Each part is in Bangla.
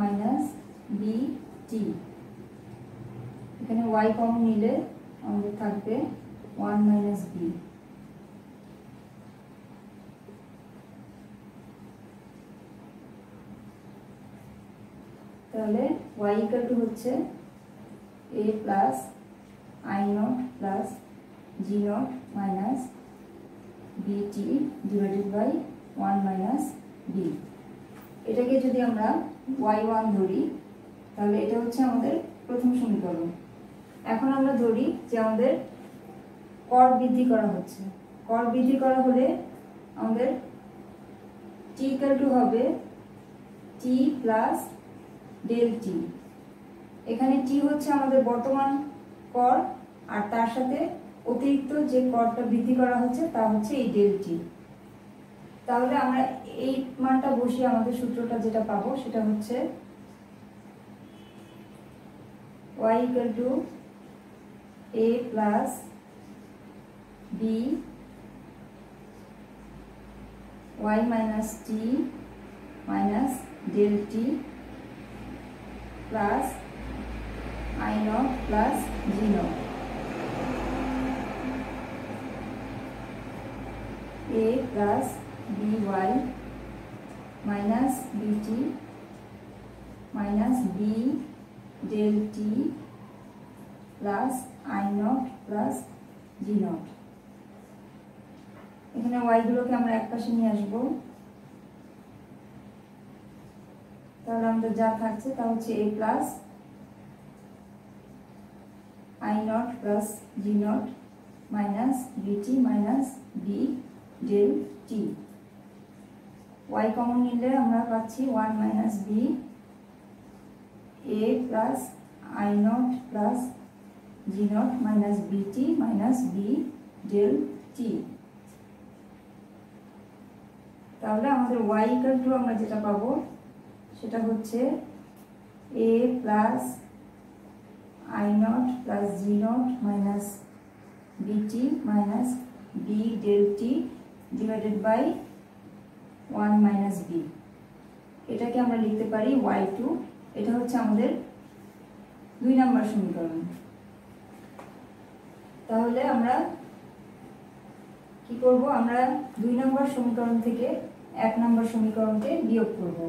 Minus B T. এখানে ওয়াই কমন নিলে আমাদের থাকবে 1 মাইনাস বি। তাহলে y ইকুয়াল টু হচ্ছে a plus I naught plus G naught minus বিটি ডিভাইডেড বাই 1 মাইনাস বি। এটাকে যদি আমরা y1 ধরি তাহলে এটা হচ্ছে আমাদের প্রথম সমীকরণ। এখন আমরা ধরি যে আমাদের কর বৃদ্ধি করা হচ্ছে। কর বৃদ্ধি করা হলে আমাদের t ইকুয়াল টু হবে t প্লাস ডেল টি। এখানে টি হচ্ছে আমাদের বর্তমান কর, আর তার সাথে অতিরিক্ত যে করটা বৃদ্ধি করা হচ্ছে তা হচ্ছে এই ডেল টি। তাহলে আমরা এই মানটা বসিয়ে আমাদের সূত্রটা যেটা পাবো সেটা হচ্ছে y equal to a plus B y minus T minus del T plus I naught plus G naught. a plus B Y minus BT minus B del T plus I naught plus G naught. এখানে ওয়াই গুলোকে আমরা একপাশে নিয়ে আসবো। তাহলে আমাদের যা থাকছে তা হচ্ছে a plus I naught plus G naught minus BT minus B del T. y common নিলে আমরা পাচ্ছি 1 minus B a plus I naught plus G naught minus BT minus B del T. তাহলে আমাদের y ইকুয়াল টু আমরা যেটা পাবো সেটা হচ্ছে a plus I naught plus G naught minus BT minus B del T divided by 1 minus B. এটাকে আমরা লিখতে পারি y2। এটা হচ্ছে আমাদের 2 নম্বর সমীকরণ। তাহলে আমরা কি করব? আমরা 2 নম্বর সমীকরণ থেকে 1 নম্বর সমীকরণকে বিয়োগ করব।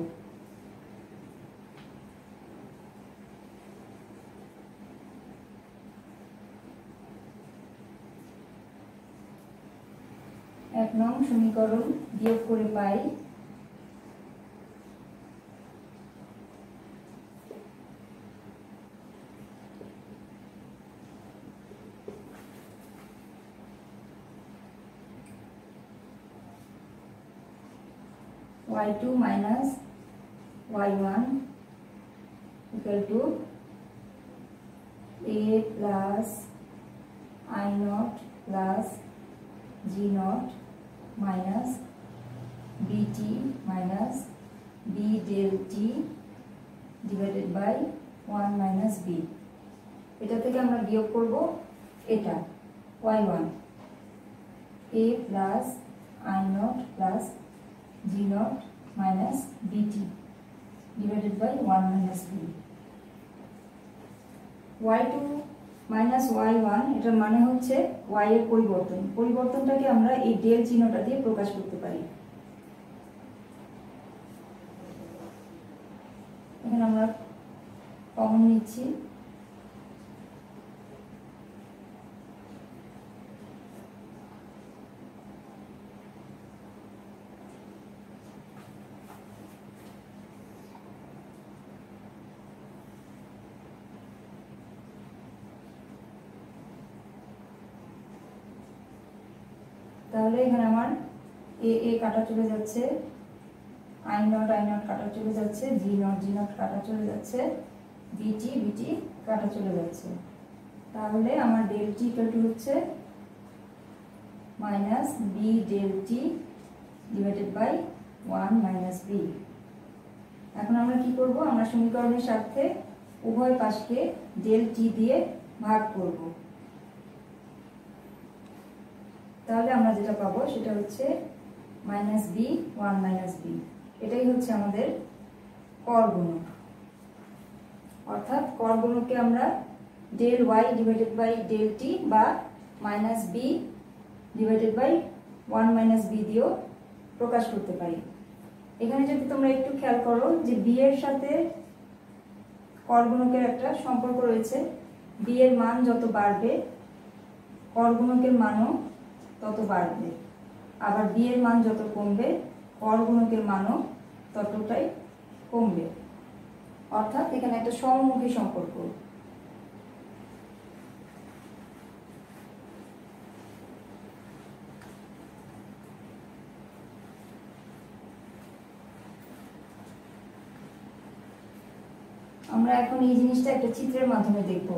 এক নং সমীকরণ বিয়োগ করে পাই y2 minus y1 equal to a plus I naught plus g naught minus bt minus b del t divided by 1 minus b। এটা থেকে আমরা বিয়োগ করব এটা y1 a plus I naught plus g naught minus bt divided by 1 minus b। y2 minus y1 এটার মানে হচ্ছে y এর পরিবর্তন। পরিবর্তনটাকে আমরা এই ডেল চিহ্নটা দিয়ে প্রকাশ করতে পারি। এখানে আমরা কমন নিচ্ছি। তাহলে এখানে আমার এ এ কাটা চলে যাচ্ছে, আই নট কাটা চলে যাচ্ছে, জি নট কাটা চলে যাচ্ছে, বিটি কাটা চলে যাচ্ছে। তাহলে আমার ডেল টি ইকুয়াল টু হচ্ছে minus B del T divided by 1 minus B. এখন আমরা কি করব? আমরা সমীকরণের সাথে উভয় পাশকে ডেল টি দিয়ে ভাগ করব। তাহলে আমরা যেটা পাবো সেটা হচ্ছে মাইনাস বি 1 মাইনাস বি। এটাই হচ্ছে আমাদের কর গুণক। অর্থাৎ কর গুণককে আমরা del y divided by del t বা minus b divided by 1 minus b দিয়েও প্রকাশ করতে পারি। এখানে যদি তোমরা একটু খেয়াল করো যে বি এর সাথে কর গুণকের একটা সম্পর্ক রয়েছে। বি এর মান যত বাড়বে কর গুণকের মানও তত বাড়বে, আবার বি এর মান যত কমবে কর গুণকের মানও ততটাই কমবে। অর্থাৎ এখানে একটা সমমুখী সম্পর্ক। আমরা এখন এই জিনিসটা একটা চিত্রের মাধ্যমে দেখব।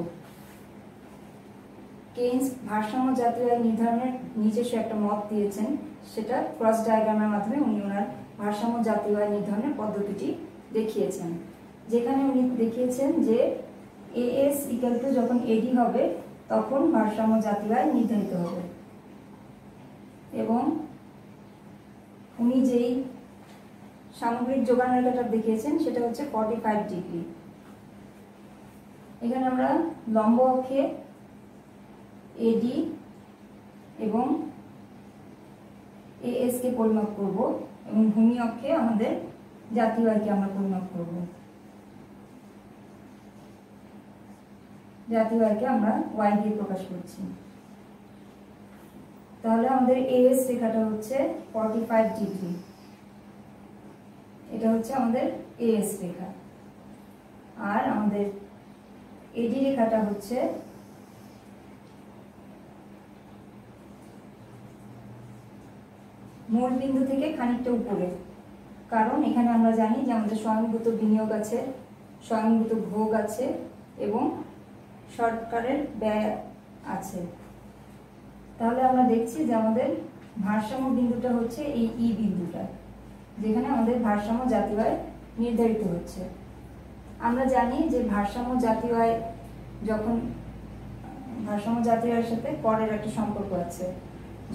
কেইন্স ভারসাম্য জাতীয় আয় নির্ধারণের নিজস্ব একটা মত দিয়েছেন, সেটা ক্রস ডায়াগ্রামের মাধ্যমে উনি ওনার ভারসাম্য জাতীয় আয় নির্ধারণের পদ্ধতিটি দেখিয়েছেন, যেখানে উনি দেখিয়েছেন যে এএস ইকুয়াল টু যখন এডি হবে তখন ভারসাম্য জাতীয় আয় নির্ধারিত হবে। এবং উনি যেই সামগ্রিক যোগান রেখাটা দেখিয়েছেন সেটা হচ্ছে 45 ডিগ্রি। এখানে আমরা লম্ব অক্ষে এডি এবং এএস কে পরিমাপ করব এবং ভূমি অক্ষে আমাদের জাতীয় আয়কে আমরা পরিমাপ করব। জাতীয় আয়কে আমরা ওয়াই দিয়ে প্রকাশ করছি। তাহলে আমাদের এএস রেখাটা হচ্ছে 45 ডিগ্রি, এটা হচ্ছে আমাদের এএস রেখা। আর আমাদের এডি রেখাটা হচ্ছে মূল বিন্দু থেকে খানিকটা উপরে, কারণ এখানে আমরা জানি যে আমাদের স্বয়ংভূত বিনিয়োগ আছে, স্বয়ংভূত ভোগ আছে এবং সরকারের ব্যয় আছে। তাহলে আমরা দেখছি যে আমাদের ভারসাম্য বিন্দুটা হচ্ছে এই ই বিন্দুটা, যেখানে আমাদের ভারসাম্য জাতীয় আয় নির্ধারিত হচ্ছে। আমরা জানি যে ভারসাম্য জাতীয় আয় যখন ভারসাম্য জাতীয় আয়ের সাথে করের একটা সম্পর্ক আছে।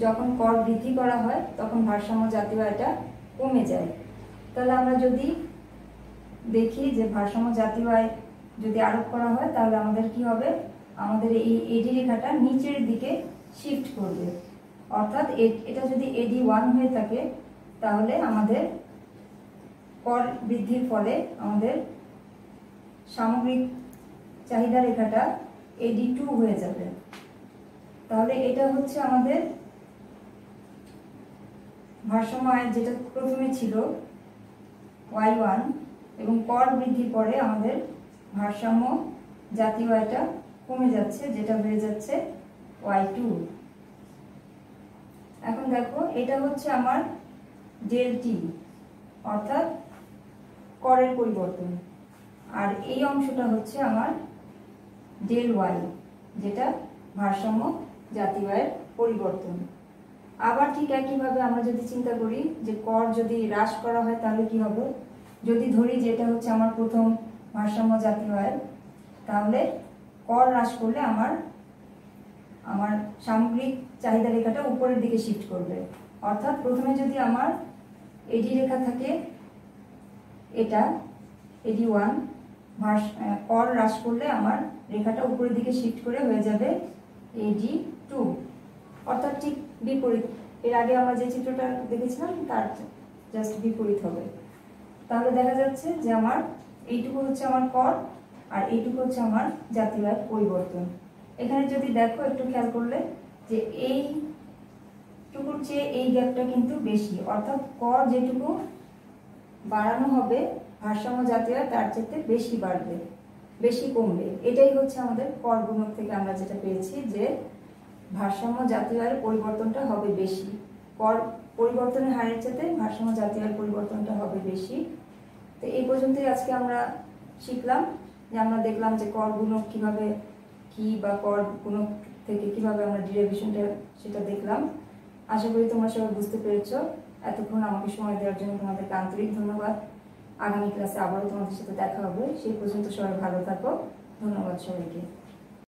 যখন কর বৃদ্ধি করা হয় তখন ভারসাম্য জাতীয় আয়টা কমে যায়। তাহলে আমরা যদি দেখি যে ভারসাম্য জাতীয় আয় যদি আরোপ করা হয় তাহলে আমাদের কি হবে, আমাদের এই এডি রেখাটা নিচের দিকে শিফট করবে। অর্থাৎ এটা যদি এডি 1 হয়ে থাকে তাহলে আমাদের কর বৃদ্ধির ফলে আমাদের সামগ্রিক চাহিদা রেখাটা এডি 2 হয়ে যাবে। তাহলে এটা হচ্ছে আমাদের ভারসাম্য আয় যেটা প্রথমে ছিল y1 এবং কর বৃদ্ধির পরে আমাদের ভারসাম্য জাতীয় আয়টা কমে যাচ্ছে, যেটা হয়ে যাচ্ছে y2। এখন দেখো এটা হচ্ছে আমার ডেল টি অর্থাৎ করের পরিবর্তন, আর এই অংশটা হচ্ছে আমার ডেল ওয়াই যেটা ভারসাম্য জাতীয় আয়ের পরিবর্তন। আবার ঠিক একইভাবে আমরা যদি চিন্তা করি যে কর যদি হ্রাস করা হয় তাহলে কি হবে, যদি ধরি যে এটা হচ্ছে আমার প্রথম ভারসাম্য জাতীয় আয়, তাহলে কর হ্রাস করলে আমার সামগ্রিক চাহিদা রেখাটা উপরের দিকে শিফট করবে। অর্থাৎ প্রথমে যদি আমার এডি রেখা থাকে এটা এডি 1, কর হ্রাস করলে আমার রেখাটা উপরের দিকে শিফট করে হয়ে যাবে এডি 2, অর্থাৎ ঠিক বিপরীত। এর আগে আমরা যে চিত্রটা দেখেছিলাম তার জাস্ট বিপরীত হবে। তাহলে দেখা যাচ্ছে যে আমার এইটুকু হচ্ছে আমার কর আর এইটুকু হচ্ছে আমার জাতীয় আয়ের পরিবর্তন। এখানে যদি দেখো একটু খেয়াল করলে যে এইটুকুর চেয়ে এই গ্যাপটা কিন্তু বেশি, অর্থাৎ কর যেটুকু বাড়ানো হবে ভারসাম্য জাতীয় আয় তার চেয়ে বেশি বাড়বে, বেশি কমবে। এটাই হচ্ছে আমাদের কর গুণক থেকে আমরা যেটা পেয়েছি যে ভারসাম্য জাতীয় আয়ের পরিবর্তনটা হবে বেশি, কর পরিবর্তনের হারের চেয়ে ভারসাম্য জাতীয় আয়ের পরিবর্তনটা হবে বেশি। তো এই পর্যন্তই আজকে আমরা শিখলাম যে আমরা দেখলাম যে কর গুণক কিভাবে কি বা কর গুণক থেকে কিভাবে আমরা ডেরিভেশনটা সেটা দেখলাম। আশা করি তোমরা সবাই বুঝতে পেরেছো। এতক্ষণ আমাকে সময় দেওয়ার জন্য তোমাদেরকে আন্তরিক ধন্যবাদ। আগামী ক্লাসে আবারও তোমাদের সাথে দেখা হবে। সেই পর্যন্ত সবাই ভালো থাকো। ধন্যবাদ সবাইকে।